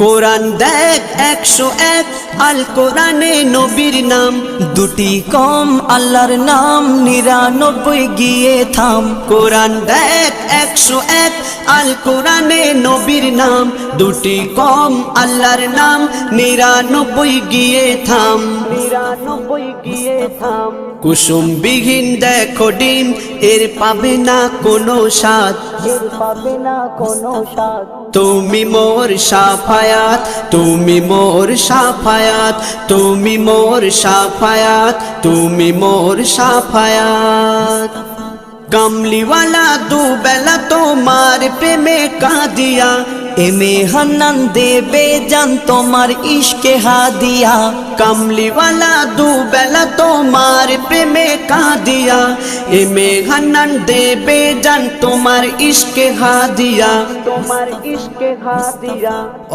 কোরআন দেখ 101 আল কোরআনে নবীর নাম, দুটি কম আল্লাহর নাম 99 গিয়ে থাম। কোরআন দেখ 101 আল কোরআনে নবীর নাম, দুটি কম আল্লাহর নাম 99 গিয়ে থাম। 99 গিয়ে থাম। কুসুম বিহীন দেখো ডিম, এর পাবে না কোনো স্বাদ, এর পাবে না কোনো স্বাদ। তুমি মোর শাফায়াত, তুমি মোর শাফায়াত, তুমি মোর শাফায়াত, তুমি মোর শাফায়াত। কামলিওয়ালা দুবেলা তোমার প্রেমে কাঁদিয়া, এমে হান্নান দেবে জান তোমার ইশকে হাদিয়া। কামলিওয়ালা দুবেলা তোমার প্রেমে কাঁদিয়া, এমে হান্নান দেবে জান তোমার ইশকে হাদিয়া, তোমার ইশকে হাদিয়া।